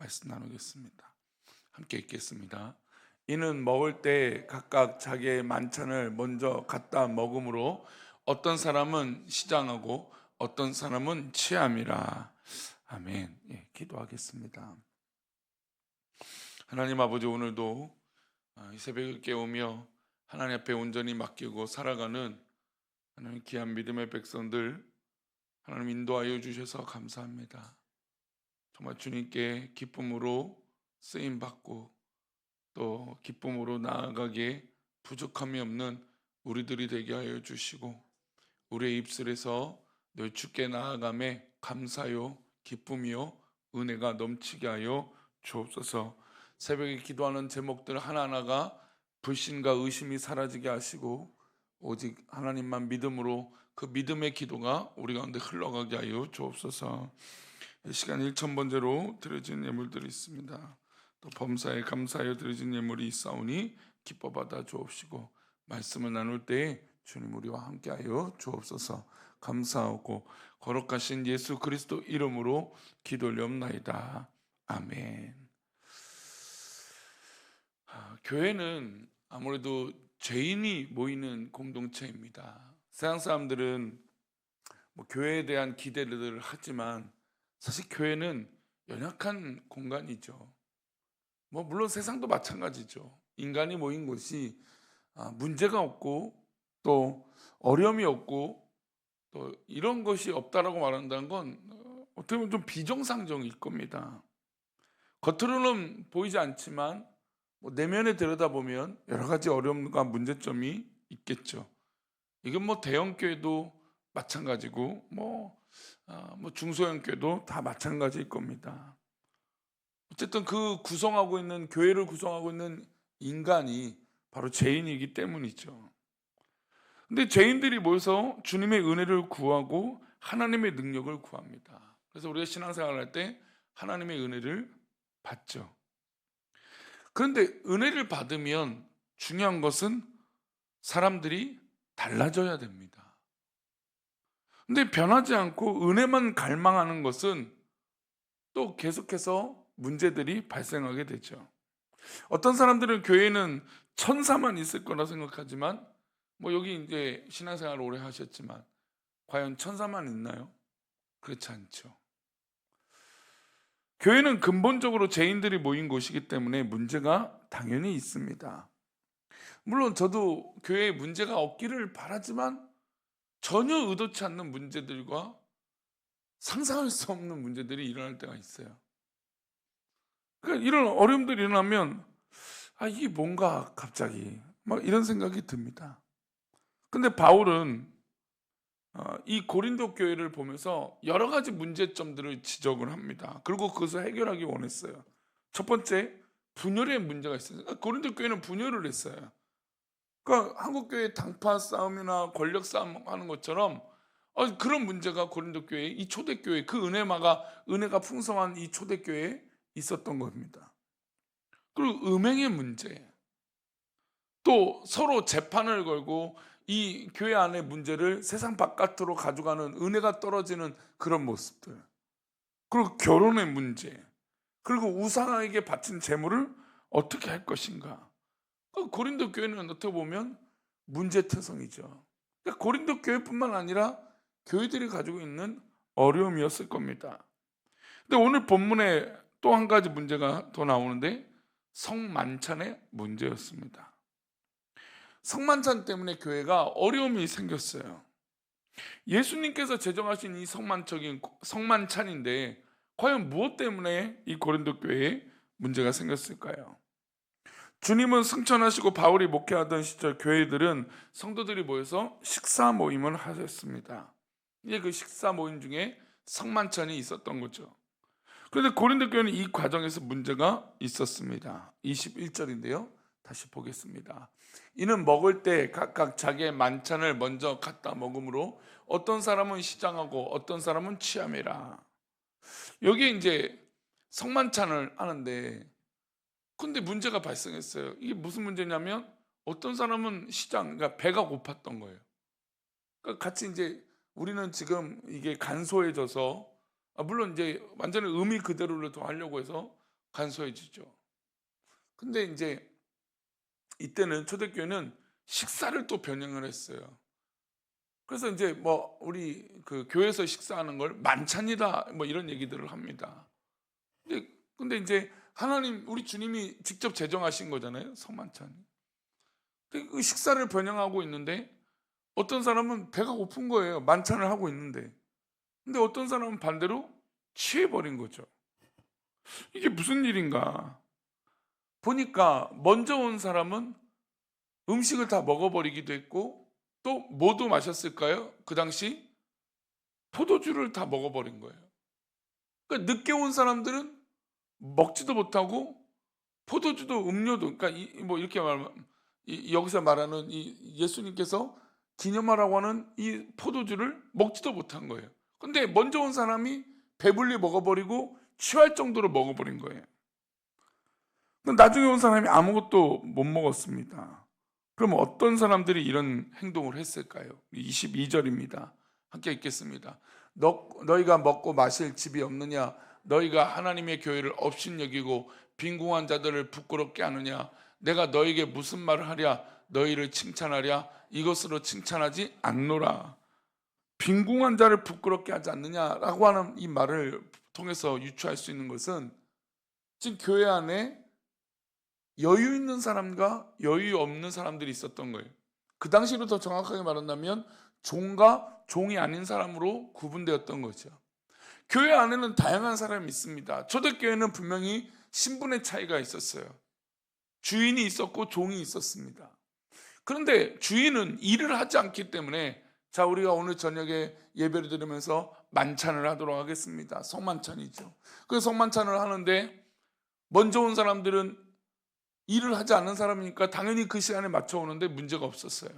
말씀 나누겠습니다. 함께 읽겠습니다. 이는 먹을 때 각각 자기의 만찬을 먼저 갖다 먹음으로 어떤 사람은 시장하고 어떤 사람은 취함이라. 아멘. 예, 기도하겠습니다. 하나님 아버지, 오늘도 이 새벽을 깨우며 하나님 앞에 온전히 맡기고 살아가는 하나님 귀한 믿음의 백성들 하나님 인도하여 주셔서 감사합니다. 정말 주님께 기쁨으로 쓰임 받고 또 기쁨으로 나아가기에 부족함이 없는 우리들이 되게 하여 주시고, 우리의 입술에서 늘 주께 나아감에 감사요 기쁨이요 은혜가 넘치게 하여 주옵소서. 새벽에 기도하는 제목들 하나하나가 불신과 의심이 사라지게 하시고 오직 하나님만 믿음으로 그 믿음의 기도가 우리 가운데 흘러가게 하여 주옵소서. 이 시간 1,000번째로 드려진 예물들이 있습니다. 또 범사에 감사하여 드려진 예물이 있사오니 기뻐 받아 주옵시고, 말씀을 나눌 때에 주님 우리와 함께하여 주옵소서. 감사하고 거룩하신 예수 그리스도 이름으로 기도 올려옵나이다. 아멘. 교회는 아무래도 죄인이 모이는 공동체입니다. 세상 사람들은 교회에 대한 기대를 하지만 사실 교회는 연약한 공간이죠. 물론 세상도 마찬가지죠. 인간이 모인 곳이 문제가 없고 또 어려움이 없고 또 이런 것이 없다라고 말한다는 건 어떻게 보면 좀 비정상적일 겁니다. 겉으로는 보이지 않지만 내면에 들여다보면 여러 가지 어려움과 문제점이 있겠죠. 이건 대형교회도 마찬가지고 중소형교회도 다 마찬가지일 겁니다. 어쨌든 그 구성하고 있는 교회를 구성하고 있는 인간이 바로 죄인이기 때문이죠. 근데 죄인들이 모여서 주님의 은혜를 구하고 하나님의 능력을 구합니다. 그래서 우리가 신앙생활을 할 때 하나님의 은혜를 받죠. 그런데 은혜를 받으면 중요한 것은 사람들이 달라져야 됩니다. 근데 변하지 않고 은혜만 갈망하는 것은 또 계속해서 문제들이 발생하게 되죠. 어떤 사람들은 교회에는 천사만 있을 거라 생각하지만 여기 이제 신앙생활을 오래 하셨지만 과연 천사만 있나요? 그렇지 않죠. 교회는 근본적으로 죄인들이 모인 곳이기 때문에 문제가 당연히 있습니다. 물론 저도 교회에 문제가 없기를 바라지만 전혀 의도치 않는 문제들과 상상할 수 없는 문제들이 일어날 때가 있어요. 그러니까 이런 어려움들이 일어나면 이게 뭔가 갑자기 이런 생각이 듭니다. 근데 바울은 이 고린도 교회를 보면서 여러 가지 문제점들을 지적을 합니다. 그리고 그것을 해결하기 원했어요. 첫 번째, 분열의 문제가 있어요. 고린도 교회는 분열을 했어요. 그러니까 한국 교회 당파 싸움이나 권력 싸움 하는 것처럼 그런 문제가 고린도 교회, 이 초대교회, 그 은혜가 풍성한 이 초대교회에 있었던 겁니다. 그리고 음행의 문제, 또 서로 재판을 걸고 이 교회 안의 문제를 세상 바깥으로 가져가는 은혜가 떨어지는 그런 모습들, 그리고 결혼의 문제, 그리고 우상에게 바친 재물을 어떻게 할 것인가. 고린도 교회는 어떻게 보면 문제투성이죠. 그러니까 고린도 교회뿐만 아니라 교회들이 가지고 있는 어려움이었을 겁니다. 근데 오늘 본문에 또 한 가지 문제가 더 나오는데 성만찬의 문제였습니다. 성만찬 때문에 교회가 어려움이 생겼어요. 예수님께서 제정하신 이 성만찬인데 과연 무엇 때문에 이 고린도 교회에 문제가 생겼을까요? 주님은 승천하시고 바울이 목회하던 시절 교회들은 성도들이 모여서 식사 모임을 하셨습니다. 이제 그 식사 모임 중에 성만찬이 있었던 거죠. 그런데 고린도 교회는 이 과정에서 문제가 있었습니다. 21절인데요. 다시 보겠습니다. 이는 먹을 때 각각 자기의 만찬을 먼저 갖다 먹음으로 어떤 사람은 시장하고 어떤 사람은 취함이라. 여기에 이제 성만찬을 하는데 근데 문제가 발생했어요. 이게 무슨 문제냐면 어떤 사람은 그러니까 배가 고팠던 거예요. 그러니까 같이 이제 우리는 지금 이게 간소해져서 물론 이제 완전히 의미 그대로를 더 하려고 해서 간소해지죠. 근데 이제 이때는 초대교회는 식사를 또 변형을 했어요. 그래서 이제 뭐 우리 그 교회에서 식사하는 걸 만찬이다 뭐 이런 얘기들을 합니다. 근데 이제 하나님 우리 주님이 직접 제정하신 거잖아요, 성만찬. 근데 그 식사를 변형하고 있는데 어떤 사람은 배가 고픈 거예요. 만찬을 하고 있는데. 근데 어떤 사람은 반대로 취해 버린 거죠. 이게 무슨 일인가? 보니까 먼저 온 사람은 음식을 다 먹어버리기도 했고 또 뭐도 마셨을까요? 그 당시 포도주를 다 먹어버린 거예요. 그러니까 늦게 온 사람들은 먹지도 못하고 포도주도 음료도 그러니까 뭐 이렇게 말하면 여기서 말하는 이 예수님께서 기념하라고 하는 이 포도주를 먹지도 못한 거예요. 근데 먼저 온 사람이 배불리 먹어버리고 취할 정도로 먹어버린 거예요. 나중에 온 사람이 아무것도 못 먹었습니다. 그럼 어떤 사람들이 이런 행동을 했을까요? 22절입니다. 함께 읽겠습니다. 너희가 먹고 마실 집이 없느냐? 너희가 하나님의 교회를 업신여기고 빈궁한 자들을 부끄럽게 하느냐? 내가 너희에게 무슨 말을 하랴? 너희를 칭찬하랴? 이것으로 칭찬하지 않노라. 빈궁한 자를 부끄럽게 하지 않느냐라고 하는 이 말을 통해서 유추할 수 있는 것은 지금 교회 안에 여유 있는 사람과 여유 없는 사람들이 있었던 거예요. 그 당시로 더 정확하게 말한다면 종과 종이 아닌 사람으로 구분되었던 거죠. 교회 안에는 다양한 사람이 있습니다. 초대교회는 분명히 신분의 차이가 있었어요. 주인이 있었고 종이 있었습니다. 그런데 주인은 일을 하지 않기 때문에 자 우리가 오늘 저녁에 예배를 드리면서 만찬을 하도록 하겠습니다. 성만찬이죠. 그 성만찬을 하는데 먼저 온 사람들은 일을 하지 않는 사람이니까 당연히 그 시간에 맞춰 오는데 문제가 없었어요.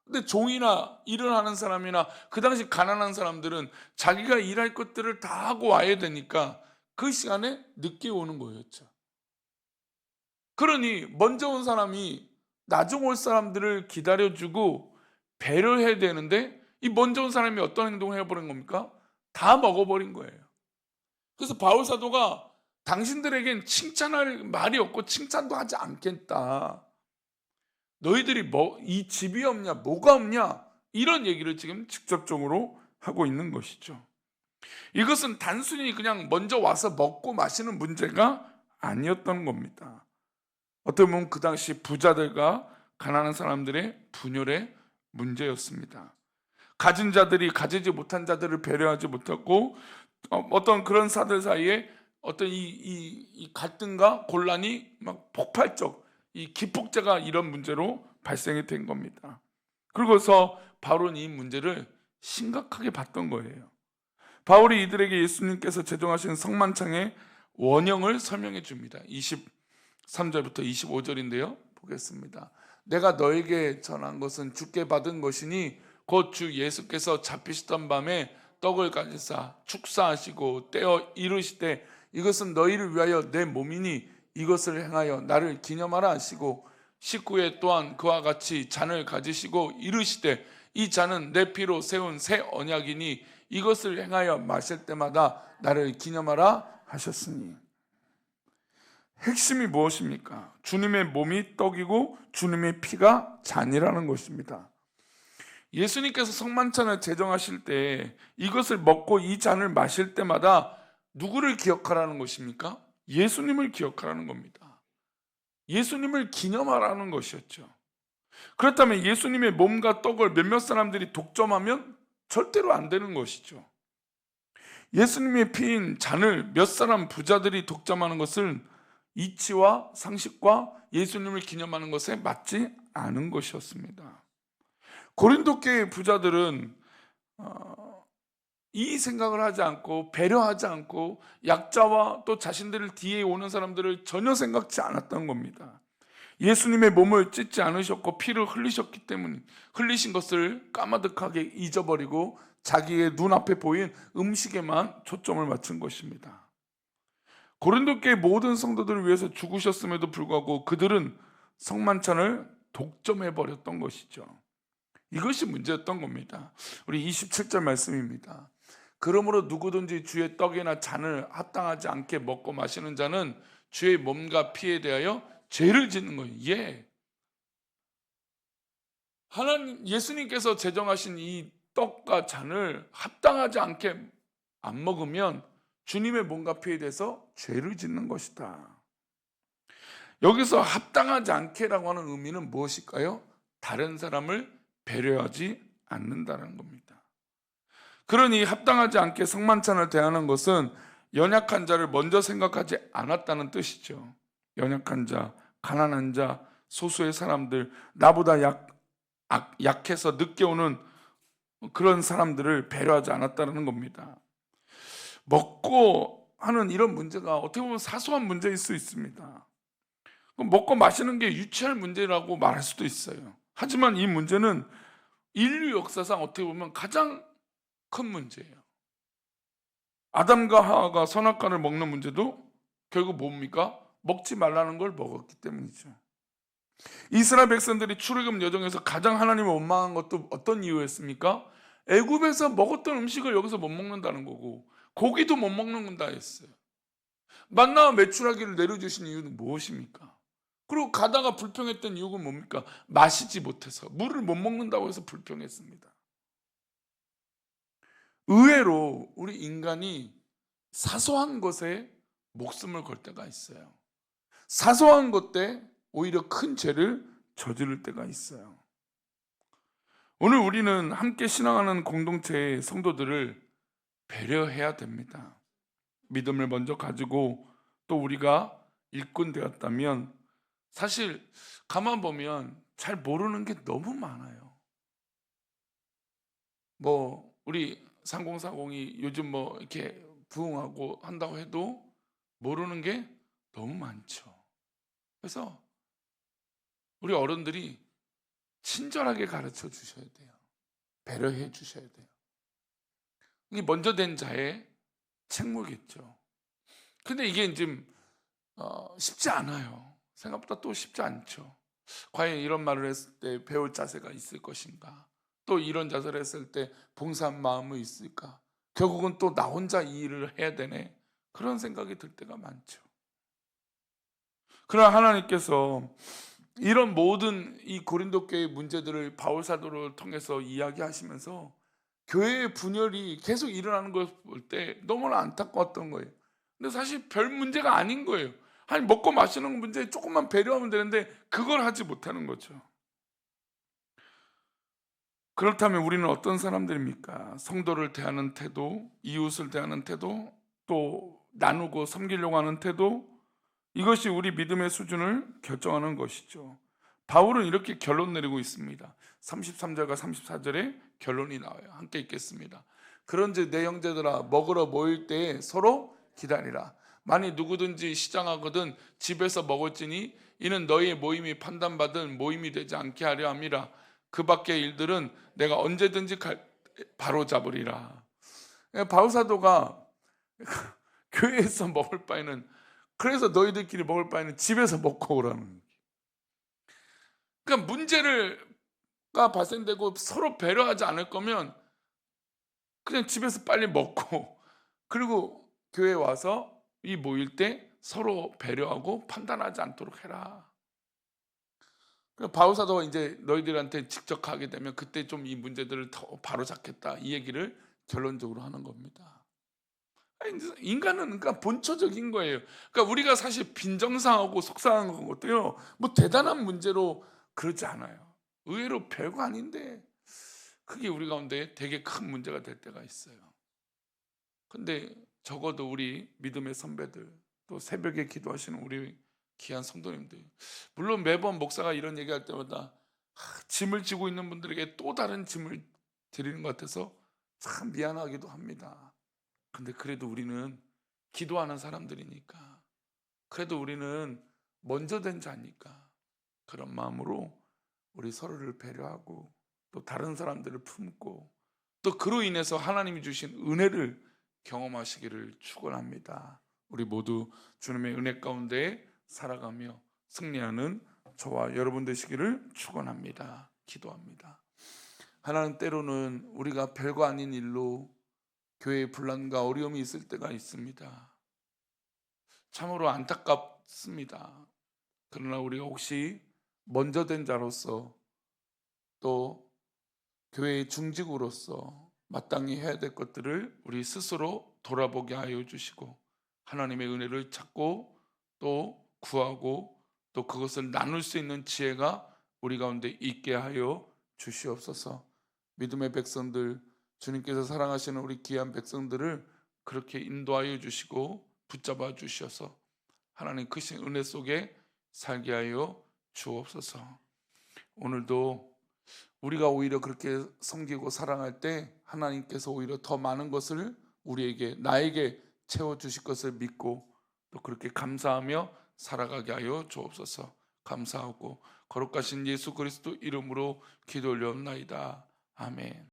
근데 종이나 일을 하는 사람이나 그 당시 가난한 사람들은 자기가 일할 것들을 다 하고 와야 되니까 그 시간에 늦게 오는 거였죠. 그러니 먼저 온 사람이 나중 올 사람들을 기다려주고 배려해야 되는데 이 먼저 온 사람이 어떤 행동을 해버린 겁니까? 다 먹어버린 거예요. 그래서 바울 사도가 당신들에겐 칭찬할 말이 없고 칭찬도 하지 않겠다. 너희들이 뭐 이 집이 없냐 뭐가 없냐 이런 얘기를 지금 직접적으로 하고 있는 것이죠. 이것은 단순히 그냥 먼저 와서 먹고 마시는 문제가 아니었던 겁니다. 어떻게 보면 그 당시 부자들과 가난한 사람들의 분열의 문제였습니다. 가진 자들이 가지지 못한 자들을 배려하지 못했고 어떤 그런 사들 사이에 어떤 이 갈등과 곤란이 막 폭발적 이 기폭제가 이런 문제로 발생이 된 겁니다. 그러고서 바울은 이 문제를 심각하게 봤던 거예요. 바울이 이들에게 예수님께서 제정하신 성만찬의 원형을 설명해 줍니다. 23절부터 25절인데요. 보겠습니다. 내가 너에게 전한 것은 주께 받은 것이니 곧 주 예수께서 잡히시던 밤에 떡을 가지사 축사하시고 떼어 이르시되 이것은 너희를 위하여 내 몸이니 이것을 행하여 나를 기념하라 하시고 식후에 또한 그와 같이 잔을 가지시고 이르시되 이 잔은 내 피로 세운 새 언약이니 이것을 행하여 마실 때마다 나를 기념하라 하셨으니. 핵심이 무엇입니까? 주님의 몸이 떡이고 주님의 피가 잔이라는 것입니다. 예수님께서 성만찬을 제정하실 때 이것을 먹고 이 잔을 마실 때마다 누구를 기억하라는 것입니까? 예수님을 기억하라는 겁니다. 예수님을 기념하라는 것이었죠. 그렇다면 예수님의 몸과 떡을 몇몇 사람들이 독점하면 절대로 안 되는 것이죠. 예수님의 피인 잔을 몇 사람 부자들이 독점하는 것은 이치와 상식과 예수님을 기념하는 것에 맞지 않은 것이었습니다. 고린도 교회 부자들은 이 생각을 하지 않고 배려하지 않고 약자와 또 자신들 뒤에 오는 사람들을 전혀 생각지 않았던 겁니다. 예수님의 몸을 찢지 않으셨고 피를 흘리셨기 때문에 흘리신 것을 까마득하게 잊어버리고 자기의 눈앞에 보인 음식에만 초점을 맞춘 것입니다. 고린도 교회 모든 성도들을 위해서 죽으셨음에도 불구하고 그들은 성만찬을 독점해버렸던 것이죠. 이것이 문제였던 겁니다. 우리 27절 말씀입니다. 그러므로 누구든지 주의 떡이나 잔을 합당하지 않게 먹고 마시는 자는 주의 몸과 피에 대하여 죄를 짓는 거예요. 예. 하나님 예수님께서 제정하신 이 떡과 잔을 합당하지 않게 안 먹으면 주님의 몸과 피에 대해서 죄를 짓는 것이다. 여기서 합당하지 않게라고 하는 의미는 무엇일까요? 다른 사람을 배려하지 않는다는 겁니다. 그러니 합당하지 않게 성만찬을 대하는 것은 연약한 자를 먼저 생각하지 않았다는 뜻이죠. 연약한 자, 가난한 자, 소수의 사람들, 나보다 약해서 늦게 오는 그런 사람들을 배려하지 않았다는 겁니다. 먹고 하는 이런 문제가 어떻게 보면 사소한 문제일 수 있습니다. 먹고 마시는 게 유치할 문제라고 말할 수도 있어요. 하지만 이 문제는 인류 역사상 어떻게 보면 가장 큰 문제예요. 아담과 하와가 선악과를 먹는 문제도 결국 뭡니까? 먹지 말라는 걸 먹었기 때문이죠. 이스라엘 백성들이 출애굽 여정에서 가장 하나님을 원망한 것도 어떤 이유였습니까? 애굽에서 먹었던 음식을 여기서 못 먹는다는 거고 고기도 못 먹는다 했어요. 만나와 메추라기를 내려주신 이유는 무엇입니까? 그리고 가다가 불평했던 이유가 뭡니까? 마시지 못해서, 물을 못 먹는다고 해서 불평했습니다. 의외로 우리 인간이 사소한 것에 목숨을 걸 때가 있어요. 사소한 것 때 오히려 큰 죄를 저지를 때가 있어요. 오늘 우리는 함께 신앙하는 공동체의 성도들을 배려해야 됩니다. 믿음을 먼저 가지고 또 우리가 일꾼 되었다면 사실 가만 보면 잘 모르는 게 너무 많아요. 뭐 우리 3040이 요즘 뭐 이렇게 부흥하고 한다고 해도 모르는 게 너무 많죠. 그래서 우리 어른들이 친절하게 가르쳐 주셔야 돼요. 배려해 주셔야 돼요. 이게 먼저 된 자의 책무겠죠. 근데 이게 좀 쉽지 않아요. 생각보다 또 쉽지 않죠. 과연 이런 말을 했을 때 배울 자세가 있을 것인가? 또 이런 자세를 했을 때 봉사한 마음이 있을까? 결국은 또 나 혼자 이 일을 해야 되네. 그런 생각이 들 때가 많죠. 그러나 하나님께서 이런 모든 이 고린도 교회의 문제들을 바울 사도를 통해서 이야기하시면서 교회의 분열이 계속 일어나는 걸 볼 때 너무나 안타까웠던 거예요. 근데 사실 별 문제가 아닌 거예요. 아니 먹고 마시는 문제 조금만 배려하면 되는데 그걸 하지 못하는 거죠. 그렇다면 우리는 어떤 사람들입니까? 성도를 대하는 태도, 이웃을 대하는 태도, 또 나누고 섬기려고 하는 태도, 이것이 우리 믿음의 수준을 결정하는 것이죠. 바울은 이렇게 결론 내리고 있습니다. 33절과 34절에 결론이 나와요. 함께 읽겠습니다. 그런즉 내 형제들아 먹으러 모일 때에 서로 기다리라. 만일 누구든지 시장하거든 집에서 먹을지니 이는 너희의 모임이 판단받은 모임이 되지 않게 하려 함이라. 그 밖의 일들은 내가 언제든지 바로 잡으리라. 바울 사도가 교회에서 먹을 바에는, 그래서 너희들끼리 먹을 바에는 집에서 먹고 오라는 거예요. 그러니까 문제가 발생되고 서로 배려하지 않을 거면 그냥 집에서 빨리 먹고 그리고 교회에 와서 이 모일 때 서로 배려하고 판단하지 않도록 해라. 바울 사도가 이제 너희들한테 직접 가게 되면 그때 좀 이 문제들을 더 바로 잡겠다, 이 얘기를 결론적으로 하는 겁니다. 인간은 그러니까 본초적인 거예요. 그러니까 우리가 사실 빈정상하고 속상한 것도요, 뭐 대단한 문제로 그러지 않아요. 의외로 별거 아닌데 그게 우리 가운데 되게 큰 문제가 될 때가 있어요. 근데 적어도 우리 믿음의 선배들, 또 새벽에 기도하시는 우리 귀한 성도님들, 물론 매번 목사가 이런 얘기할 때마다 짐을 지고 있는 분들에게 또 다른 짐을 드리는 것 같아서 참 미안하기도 합니다. 근데 그래도 우리는 기도하는 사람들이니까, 그래도 우리는 먼저 된 자니까 그런 마음으로 우리 서로를 배려하고 또 다른 사람들을 품고 또 그로 인해서 하나님이 주신 은혜를 경험하시기를 축원합니다. 우리 모두 주님의 은혜 가운데 살아가며 승리하는 저와 여러분 되시기를 축원합니다. 기도합니다. 하나님, 때로는 우리가 별거 아닌 일로 교회에 분란과 어려움이 있을 때가 있습니다. 참으로 안타깝습니다. 그러나 우리가 혹시 먼저 된 자로서 또 교회의 중직으로서 마땅히 해야 될 것들을 우리 스스로 돌아보게 하여 주시고 하나님의 은혜를 찾고 또 구하고 또 그것을 나눌 수 있는 지혜가 우리 가운데 있게 하여 주시옵소서. 믿음의 백성들, 주님께서 사랑하시는 우리 귀한 백성들을 그렇게 인도하여 주시고 붙잡아 주셔서 하나님 크신 은혜 속에 살게 하여 주옵소서. 오늘도 우리가 오히려 그렇게 섬기고 사랑할 때 하나님께서 오히려 더 많은 것을 나에게 채워 주실 것을 믿고 또 그렇게 감사하며 살아가게 하여 주옵소서. 감사하고 거룩하신 예수 그리스도 이름으로 기도 올려옵나이다. 아멘.